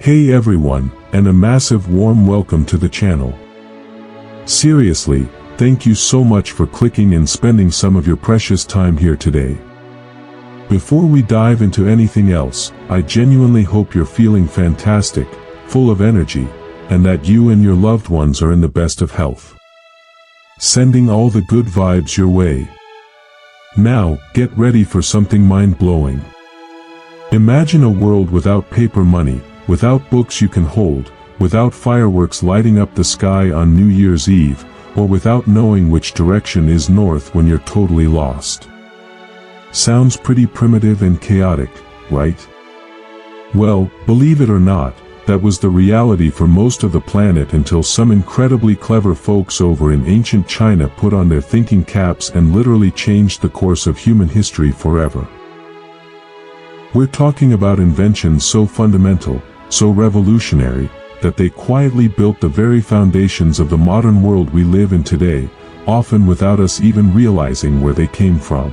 Hey everyone, and a massive warm welcome to the channel. Seriously, thank you so much for clicking and spending some of your precious time here today. Before we dive into anything else, I genuinely hope you're feeling fantastic, full of energy, and that you and your loved ones are in the best of health. Sending all the good vibes your way. Now, get ready for something mind-blowing. Imagine a world without paper money, without books you can hold, without fireworks lighting up the sky on New Year's Eve, or without knowing which direction is north when you're totally lost. Sounds pretty primitive and chaotic, right? Well, believe it or not, that was the reality for most of the planet until some incredibly clever folks over in ancient China put on their thinking caps and literally changed the course of human history forever. We're talking about inventions so fundamental, so revolutionary, that they quietly built the very foundations of the modern world we live in today, often without us even realizing where they came from.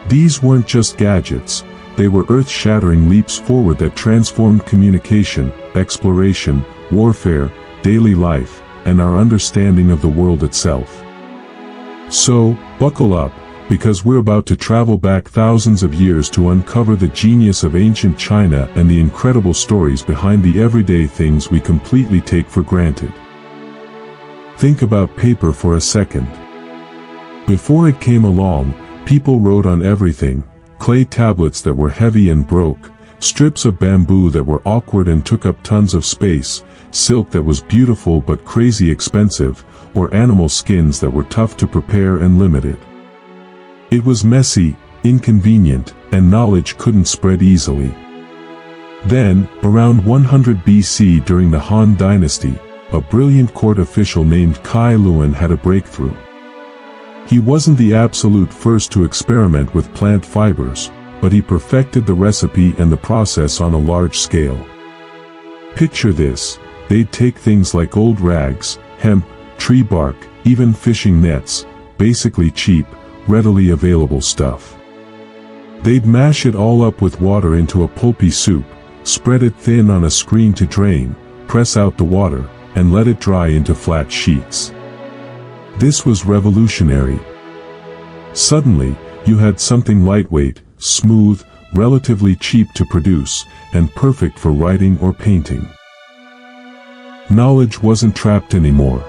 These weren't just gadgets, they were earth-shattering leaps forward that transformed communication, exploration, warfare, daily life, and our understanding of the world itself. So, buckle up, because we're about to travel back thousands of years to uncover the genius of ancient China and the incredible stories behind the everyday things we completely take for granted. Think about paper for a second. Before it came along, people wrote on everything: clay tablets that were heavy and broke, strips of bamboo that were awkward and took up tons of space, silk that was beautiful but crazy expensive, or animal skins that were tough to prepare and limited. It was messy, inconvenient, and knowledge couldn't spread easily. Then, around 100 BC during the Han Dynasty, a brilliant court official named Kai Luan had a breakthrough. He wasn't the absolute first to experiment with plant fibers, but he perfected the recipe and the process on a large scale. Picture this: they'd take things like old rags, hemp, tree bark, even fishing nets, basically cheap, readily available stuff. They'd mash it all up with water into a pulpy soup, spread it thin on a screen to drain, press out the water, and let it dry into flat sheets. This was revolutionary. Suddenly, you had something lightweight, smooth, relatively cheap to produce, and perfect for writing or painting. Knowledge wasn't trapped anymore.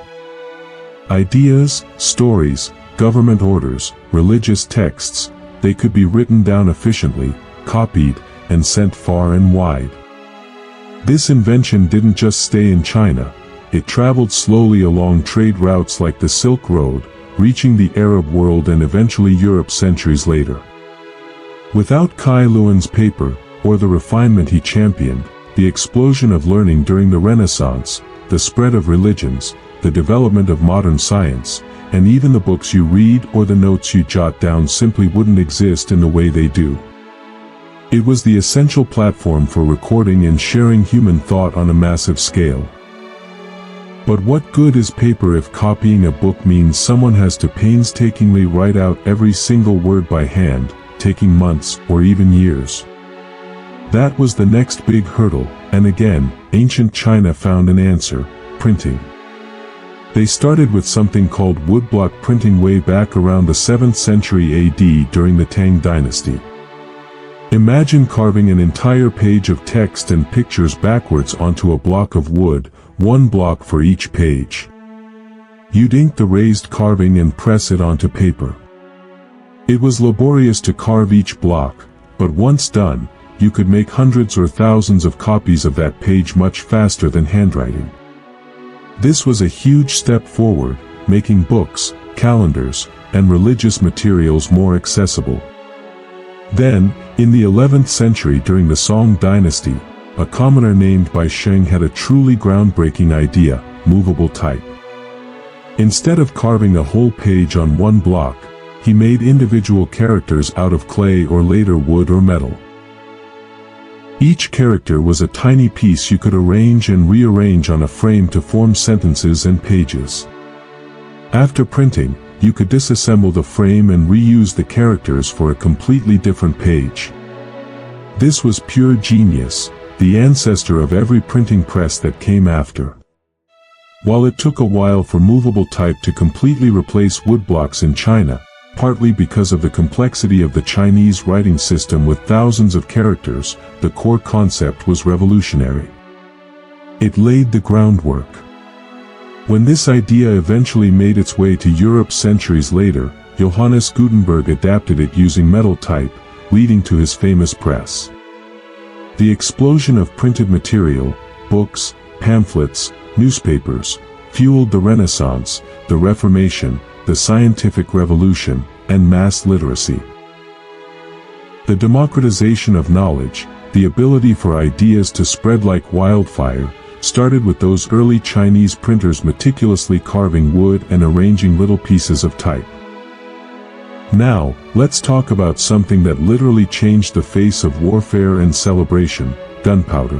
Ideas, stories, government orders, religious texts, they could be written down efficiently, copied, and sent far and wide. This invention didn't just stay in China, it traveled slowly along trade routes like the Silk Road, reaching the Arab world and eventually Europe centuries later. Without Kai Luan's paper, or the refinement he championed, the explosion of learning during the Renaissance, the spread of religions, the development of modern science, and even the books you read or the notes you jot down simply wouldn't exist in the way they do. It was the essential platform for recording and sharing human thought on a massive scale. But what good is paper if copying a book means someone has to painstakingly write out every single word by hand, taking months or even years? That was the next big hurdle, and again, ancient China found an answer: printing. They started with something called woodblock printing way back around the 7th century AD during the Tang Dynasty. Imagine carving an entire page of text and pictures backwards onto a block of wood, one block for each page. You'd ink the raised carving and press it onto paper. It was laborious to carve each block, but once done, you could make hundreds or thousands of copies of that page much faster than handwriting. This was a huge step forward, making books, calendars, and religious materials more accessible. Then, in the 11th century during the Song Dynasty, a commoner named Bai Sheng had a truly groundbreaking idea: movable type. Instead of carving a whole page on one block, he made individual characters out of clay or later wood or metal. Each character was a tiny piece you could arrange and rearrange on a frame to form sentences and pages. After printing, you could disassemble the frame and reuse the characters for a completely different page. This was pure genius, the ancestor of every printing press that came after. While it took a while for movable type to completely replace woodblocks in China, partly because of the complexity of the Chinese writing system with thousands of characters, the core concept was revolutionary. It laid the groundwork. When this idea eventually made its way to Europe centuries later, Johannes Gutenberg adapted it using metal type, leading to his famous press. The explosion of printed material, books, pamphlets, newspapers, fueled the Renaissance, the Reformation, the scientific revolution, and mass literacy. The democratization of knowledge, the ability for ideas to spread like wildfire, started with those early Chinese printers meticulously carving wood and arranging little pieces of type. Now, let's talk about something that literally changed the face of warfare and celebration: gunpowder.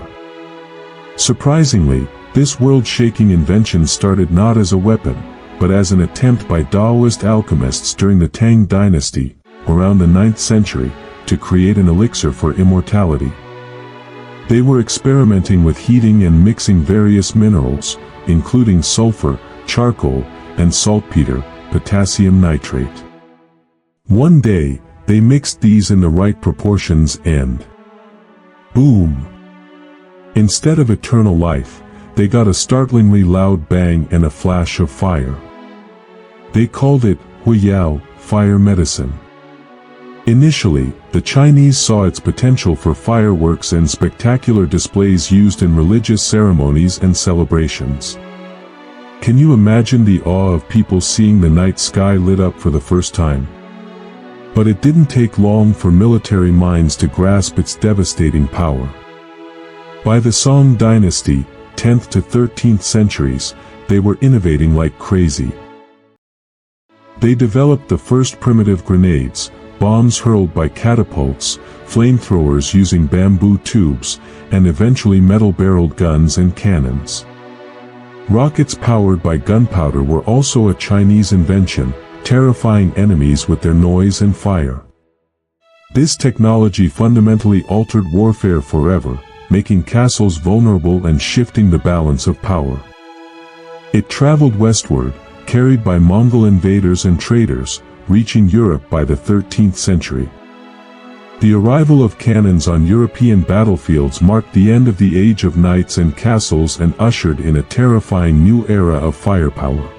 Surprisingly, this world-shaking invention started not as a weapon, but as an attempt by Taoist alchemists during the Tang dynasty, around the 9th century, to create an elixir for immortality. They were experimenting with heating and mixing various minerals, including sulfur, charcoal, and saltpeter, potassium nitrate. One day, they mixed these in the right proportions and boom! Instead of eternal life, they got a startlingly loud bang and a flash of fire. They called it Huiyao, fire medicine. Initially, the Chinese saw its potential for fireworks and spectacular displays used in religious ceremonies and celebrations. Can you imagine the awe of people seeing the night sky lit up for the first time? But it didn't take long for military minds to grasp its devastating power. By the Song dynasty, 10th to 13th centuries, they were innovating like crazy. They developed the first primitive grenades, bombs hurled by catapults, flamethrowers using bamboo tubes, and eventually metal-barreled guns and cannons. Rockets powered by gunpowder were also a Chinese invention, terrifying enemies with their noise and fire. This technology fundamentally altered warfare forever, making castles vulnerable and shifting the balance of power. It traveled westward, carried by Mongol invaders and traders, reaching Europe by the 13th century. The arrival of cannons on European battlefields marked the end of the age of knights and castles and ushered in a terrifying new era of firepower.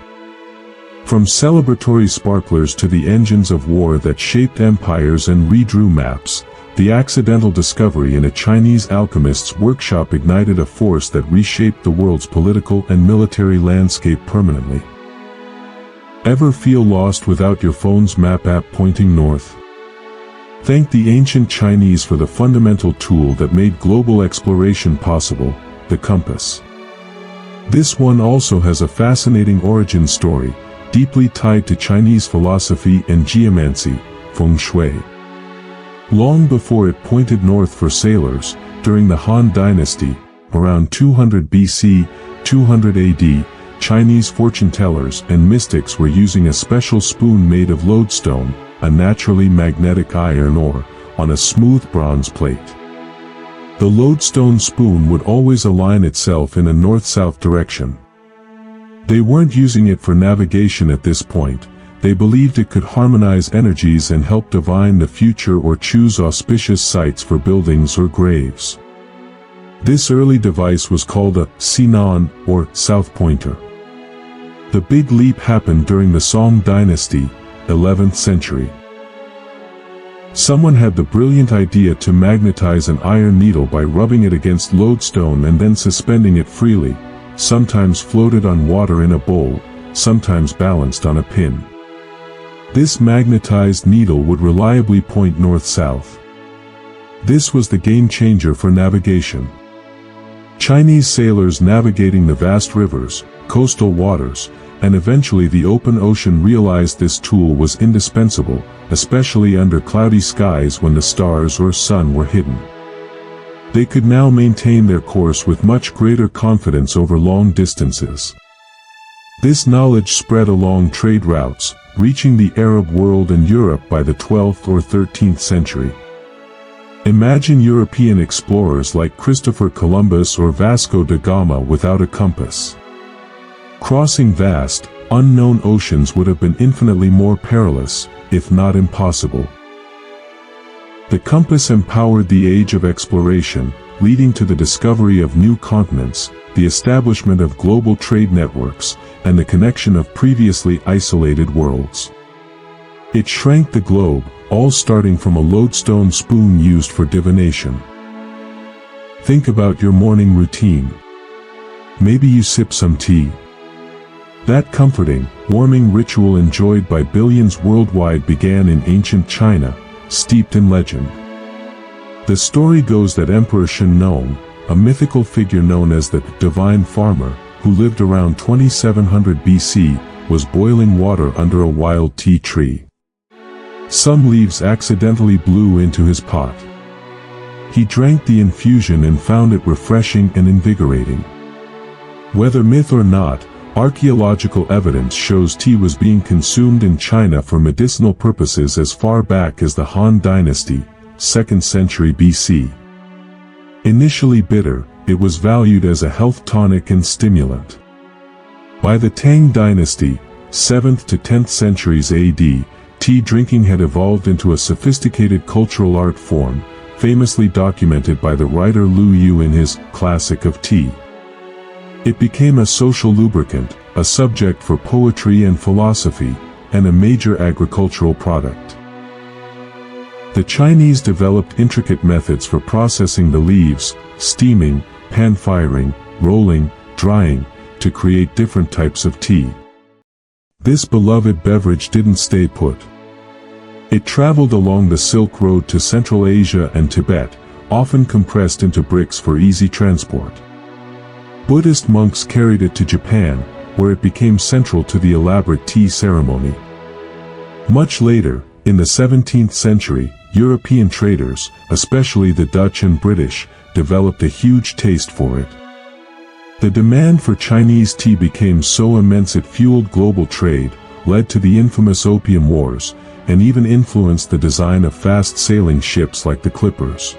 From celebratory sparklers to the engines of war that shaped empires and redrew maps, the accidental discovery in a Chinese alchemist's workshop ignited a force that reshaped the world's political and military landscape permanently. Ever feel lost without your phone's map app pointing north? Thank the ancient Chinese for the fundamental tool that made global exploration possible: the compass. This one also has a fascinating origin story, deeply tied to Chinese philosophy and geomancy, feng shui. Long before it pointed north for sailors, during the Han Dynasty, around 200 BC, 200 AD, Chinese fortune-tellers and mystics were using a special spoon made of lodestone, a naturally magnetic iron ore, on a smooth bronze plate. The lodestone spoon would always align itself in a north-south direction. They weren't using it for navigation at this point. They believed it could harmonize energies and help divine the future or choose auspicious sites for buildings or graves. This early device was called a Sinan, or South Pointer. The big leap happened during the Song dynasty, 11th century. Someone had the brilliant idea to magnetize an iron needle by rubbing it against lodestone and then suspending it freely, sometimes floated on water in a bowl, sometimes balanced on a pin. This magnetized needle would reliably point north-south. This was the game-changer for navigation. Chinese sailors navigating the vast rivers, coastal waters, and eventually the open ocean realized this tool was indispensable, especially under cloudy skies when the stars or sun were hidden. They could now maintain their course with much greater confidence over long distances. This knowledge spread along trade routes, reaching the Arab world and Europe by the 12th or 13th century. Imagine European explorers like Christopher Columbus or Vasco da Gama without a compass. Crossing vast, unknown oceans would have been infinitely more perilous, if not impossible. The compass empowered the age of exploration, leading to the discovery of new continents, the establishment of global trade networks, and the connection of previously isolated worlds. It shrank the globe, all starting from a lodestone spoon used for divination. Think about your morning routine. Maybe you sip some tea. That comforting, warming ritual enjoyed by billions worldwide began in ancient China, steeped in legend. The story goes that Emperor Shennong, a mythical figure known as the Divine Farmer, who lived around 2700 BC, was boiling water under a wild tea tree. Some leaves accidentally blew into his pot. He drank the infusion and found it refreshing and invigorating. Whether myth or not, archaeological evidence shows tea was being consumed in China for medicinal purposes as far back as the Han Dynasty, 2nd century BC. Initially bitter, it was valued as a health tonic and stimulant. By the Tang Dynasty, 7th to 10th centuries AD, tea drinking had evolved into a sophisticated cultural art form, famously documented by the writer Lu Yu in his Classic of Tea. It became a social lubricant, a subject for poetry and philosophy, and a major agricultural product. The Chinese developed intricate methods for processing the leaves, steaming, pan-firing, rolling, drying, to create different types of tea. This beloved beverage didn't stay put. It traveled along the Silk Road to Central Asia and Tibet, often compressed into bricks for easy transport. Buddhist monks carried it to Japan, where it became central to the elaborate tea ceremony. Much later, in the 17th century, European traders, especially the Dutch and British, developed a huge taste for it. The demand for Chinese tea became so immense it fueled global trade, led to the infamous Opium Wars, and even influenced the design of fast-sailing ships like the clippers.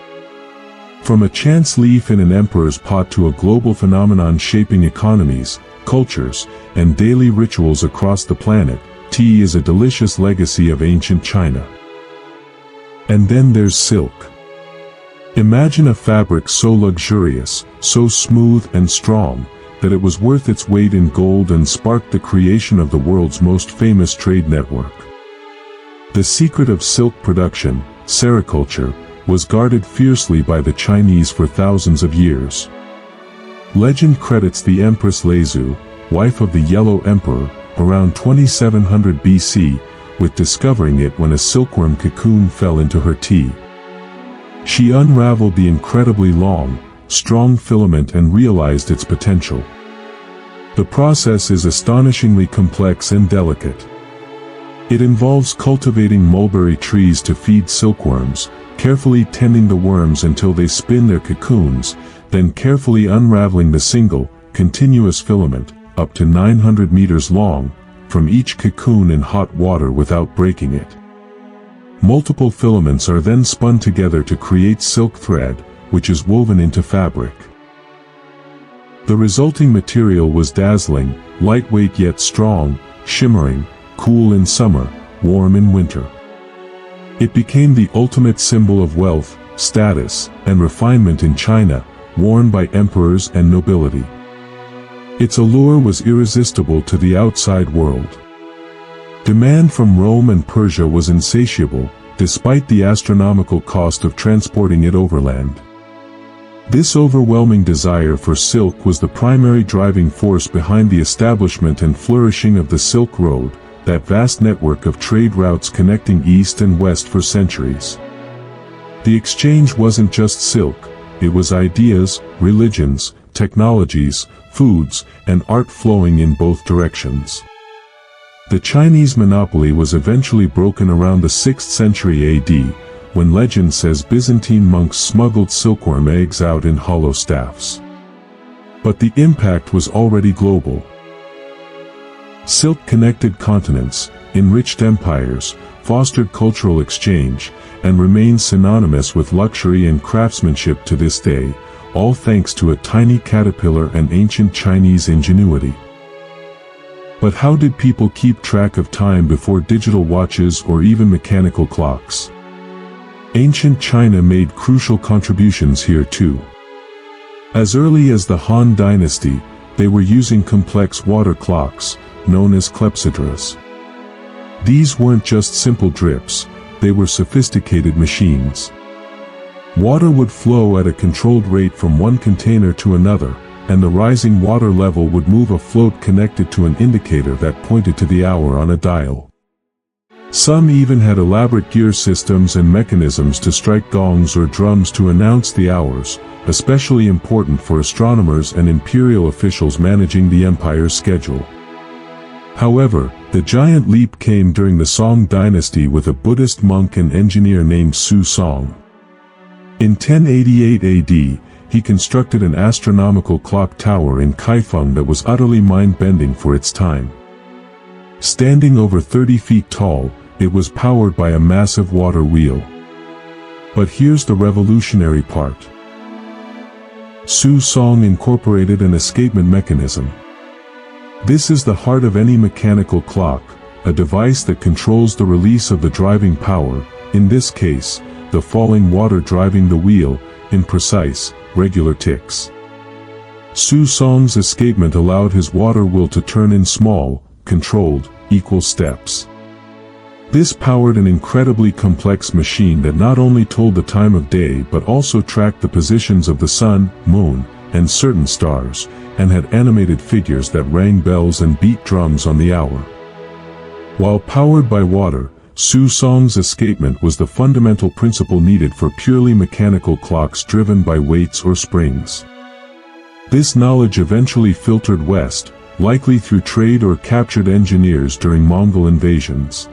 From a chance leaf in an emperor's pot to a global phenomenon shaping economies, cultures, and daily rituals across the planet, tea is a delicious legacy of ancient China. And then there's silk. Imagine a fabric so luxurious, so smooth and strong, that it was worth its weight in gold and sparked the creation of the world's most famous trade network. The secret of silk production, sericulture, was guarded fiercely by the Chinese for thousands of years. Legend credits the Empress Lezu, wife of the Yellow Emperor, around 2700 BC, with discovering it when a silkworm cocoon fell into her tea. She unraveled the incredibly long, strong filament and realized its potential. The process is astonishingly complex and delicate. It involves cultivating mulberry trees to feed silkworms, carefully tending the worms until they spin their cocoons, then carefully unraveling the single, continuous filament, up to 900 meters long, from each cocoon in hot water without breaking it. Multiple filaments are then spun together to create silk thread, which is woven into fabric. The resulting material was dazzling, lightweight yet strong, shimmering, cool in summer, warm in winter. It became the ultimate symbol of wealth, status, and refinement in China, worn by emperors and nobility. Its allure was irresistible to the outside world. Demand from Rome and Persia was insatiable, despite the astronomical cost of transporting it overland. This overwhelming desire for silk was the primary driving force behind the establishment and flourishing of the Silk Road, that vast network of trade routes connecting East and West for centuries. The exchange wasn't just silk, it was ideas, religions, technologies, foods, and art flowing in both directions. The Chinese monopoly was eventually broken around the 6th century AD, when legend says Byzantine monks smuggled silkworm eggs out in hollow staffs. But the impact was already global. Silk connected continents, enriched empires, fostered cultural exchange, and remains synonymous with luxury and craftsmanship to this day, all thanks to a tiny caterpillar and ancient Chinese ingenuity. But how did people keep track of time before digital watches or even mechanical clocks? Ancient China made crucial contributions here too. As early as the Han Dynasty, they were using complex water clocks, known as clepsydras. These weren't just simple drips, they were sophisticated machines. Water would flow at a controlled rate from one container to another, and the rising water level would move a float connected to an indicator that pointed to the hour on a dial. Some even had elaborate gear systems and mechanisms to strike gongs or drums to announce the hours, especially important for astronomers and imperial officials managing the empire's schedule. However, the giant leap came during the Song dynasty with a Buddhist monk and engineer named Su Song. In 1088 AD, he constructed an astronomical clock tower in Kaifeng that was utterly mind-bending for its time. Standing over 30 feet tall, it was powered by a massive water wheel. But here's the revolutionary part. Su Song incorporated an escapement mechanism. This is the heart of any mechanical clock, a device that controls the release of the driving power, in this case, the falling water driving the wheel, in precise, regular ticks. Su Song's escapement allowed his water wheel to turn in small, controlled, equal steps. This powered an incredibly complex machine that not only told the time of day but also tracked the positions of the sun, moon, and certain stars, and had animated figures that rang bells and beat drums on the hour. While powered by water, Su Song's escapement was the fundamental principle needed for purely mechanical clocks driven by weights or springs. This knowledge eventually filtered west, likely through trade or captured engineers during Mongol invasions.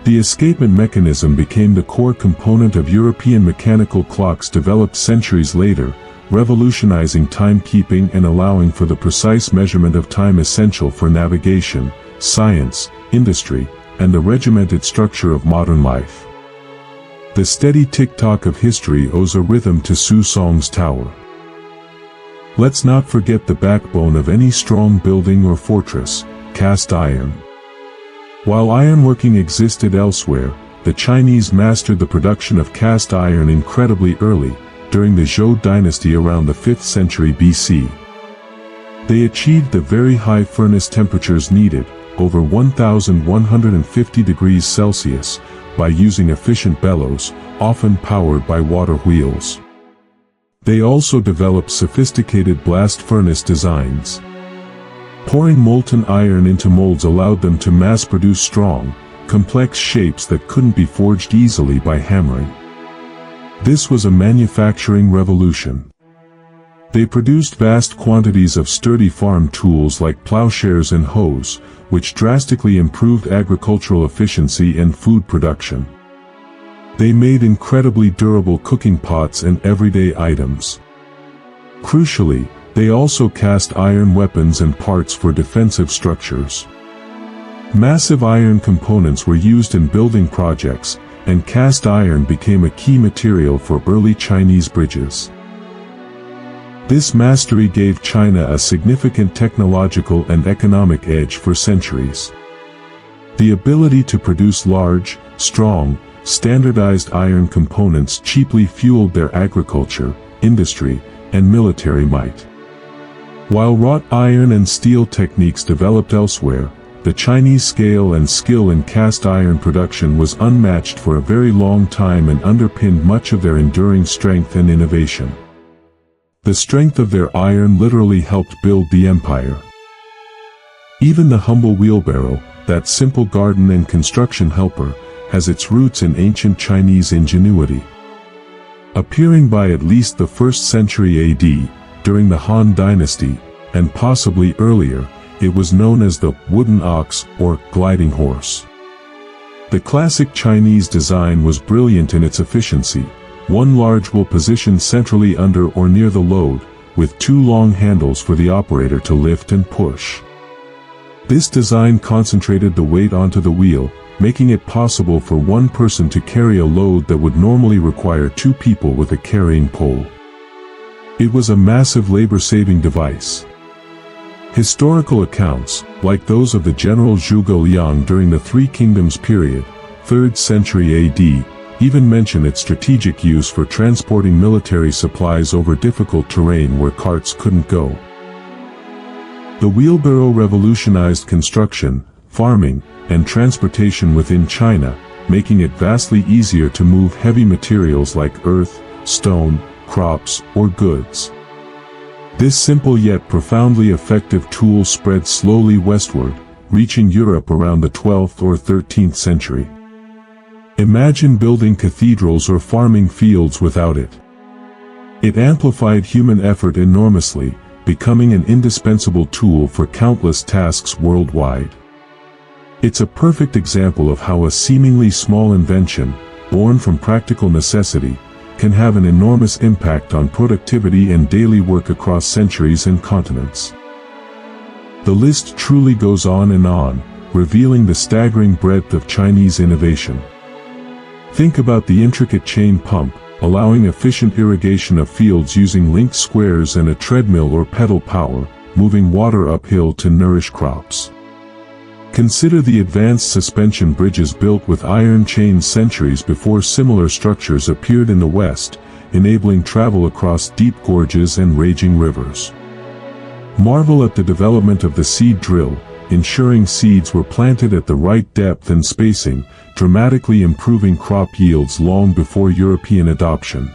The escapement mechanism became the core component of European mechanical clocks developed centuries later, revolutionizing timekeeping and allowing for the precise measurement of time essential for navigation, science, industry, and the regimented structure of modern life. The steady tick-tock of history owes a rhythm to Su Song's tower. Let's not forget the backbone of any strong building or fortress, cast iron. While ironworking existed elsewhere, the Chinese mastered the production of cast iron incredibly early, during the Zhou dynasty around the 5th century BC. They achieved the very high furnace temperatures needed, over 1,150 degrees Celsius, by using efficient bellows, often powered by water wheels. They also developed sophisticated blast furnace designs. Pouring molten iron into molds allowed them to mass-produce strong, complex shapes that couldn't be forged easily by hammering. This was a manufacturing revolution. They produced vast quantities of sturdy farm tools like plowshares and hoes, which drastically improved agricultural efficiency and food production. They made incredibly durable cooking pots and everyday items. Crucially, they also cast iron weapons and parts for defensive structures. Massive iron components were used in building projects, and cast iron became a key material for early Chinese bridges. This mastery gave China a significant technological and economic edge for centuries. The ability to produce large, strong, standardized iron components cheaply fueled their agriculture, industry, and military might. While wrought iron and steel techniques developed elsewhere, the Chinese scale and skill in cast iron production was unmatched for a very long time and underpinned much of their enduring strength and innovation. The strength of their iron literally helped build the empire. Even the humble wheelbarrow, that simple garden and construction helper, has its roots in ancient Chinese ingenuity. Appearing by at least the 1st century AD, during the Han Dynasty, and possibly earlier, it was known as the wooden ox or gliding horse. The classic Chinese design was brilliant in its efficiency. One large wheel positioned centrally under or near the load, with 2 long handles for the operator to lift and push. This design concentrated the weight onto the wheel, making it possible for one person to carry a load that would normally require two people with a carrying pole. It was a massive labor-saving device. Historical accounts, like those of the general Zhuge Liang during the Three Kingdoms period, 3rd century AD, even mention its strategic use for transporting military supplies over difficult terrain where carts couldn't go. The wheelbarrow revolutionized construction, farming, and transportation within China, making it vastly easier to move heavy materials like earth, stone, crops, or goods. This simple yet profoundly effective tool spread slowly westward, reaching Europe around the 12th or 13th century. Imagine building cathedrals or farming fields without it. It amplified human effort enormously, becoming an indispensable tool for countless tasks worldwide. It's a perfect example of how a seemingly small invention, born from practical necessity, can have an enormous impact on productivity and daily work across centuries and continents. The list truly goes on, revealing the staggering breadth of Chinese innovation. Think about the intricate chain pump, allowing efficient irrigation of fields using linked squares and a treadmill or pedal power, moving water uphill to nourish crops. Consider the advanced suspension bridges built with iron chains centuries before similar structures appeared in the West, enabling travel across deep gorges and raging rivers. Marvel at the development of the seed drill, ensuring seeds were planted at the right depth and spacing, dramatically improving crop yields long before European adoption.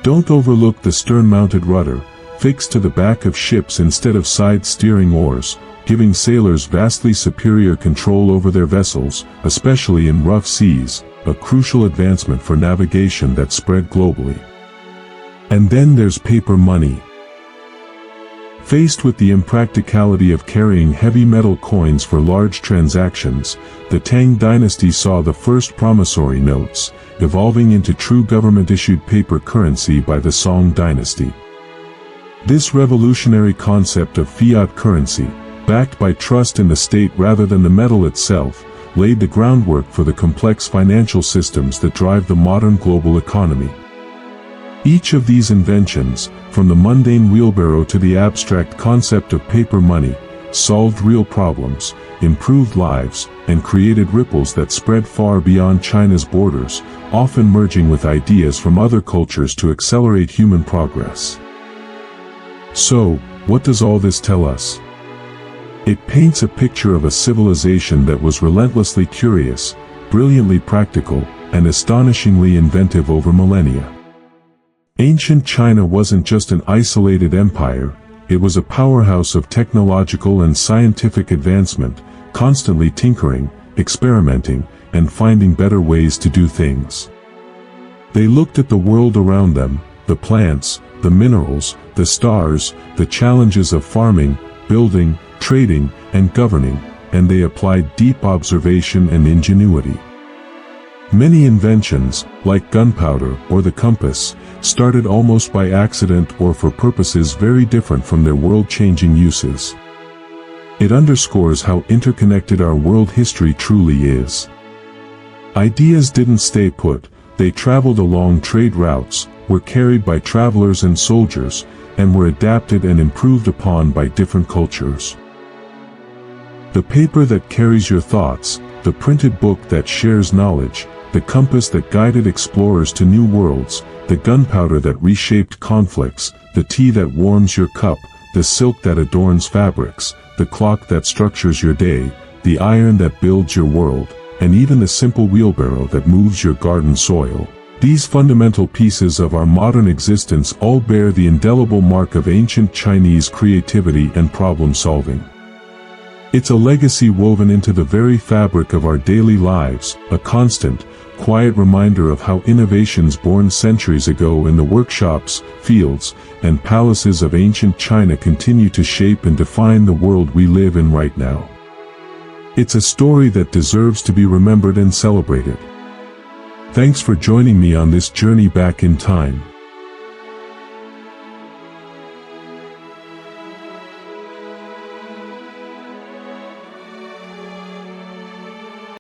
Don't overlook the stern-mounted rudder, fixed to the back of ships instead of side-steering oars, giving sailors vastly superior control over their vessels, especially in rough seas, a crucial advancement for navigation that spread globally. And then there's paper money. Faced with the impracticality of carrying heavy metal coins for large transactions, the Tang dynasty saw the first promissory notes, evolving into true government-issued paper currency by the Song dynasty. This revolutionary concept of fiat currency, backed by trust in the state rather than the metal itself, laid the groundwork for the complex financial systems that drive the modern global economy. Each of these inventions, from the mundane wheelbarrow to the abstract concept of paper money, solved real problems, improved lives, and created ripples that spread far beyond China's borders, often merging with ideas from other cultures to accelerate human progress. So, what does all this tell us? It paints a picture of a civilization that was relentlessly curious, brilliantly practical, and astonishingly inventive over millennia. Ancient China wasn't just an isolated empire, it was a powerhouse of technological and scientific advancement, constantly tinkering, experimenting, and finding better ways to do things. They looked at the world around them, the plants, the minerals, the stars, the challenges of farming, building, trading, and governing, and they applied deep observation and ingenuity. Many inventions, like gunpowder or the compass, started almost by accident or for purposes very different from their world-changing uses. It underscores how interconnected our world history truly is. Ideas didn't stay put, they traveled along trade routes, were carried by travelers and soldiers, and were adapted and improved upon by different cultures. The paper that carries your thoughts, the printed book that shares knowledge, the compass that guided explorers to new worlds, the gunpowder that reshaped conflicts, the tea that warms your cup, the silk that adorns fabrics, the clock that structures your day, the iron that builds your world, and even the simple wheelbarrow that moves your garden soil. These fundamental pieces of our modern existence all bear the indelible mark of ancient Chinese creativity and problem-solving. It's a legacy woven into the very fabric of our daily lives, a constant, quiet reminder of how innovations born centuries ago in the workshops, fields, and palaces of ancient China continue to shape and define the world we live in right now. It's a story that deserves to be remembered and celebrated. Thanks for joining me on this journey back in time.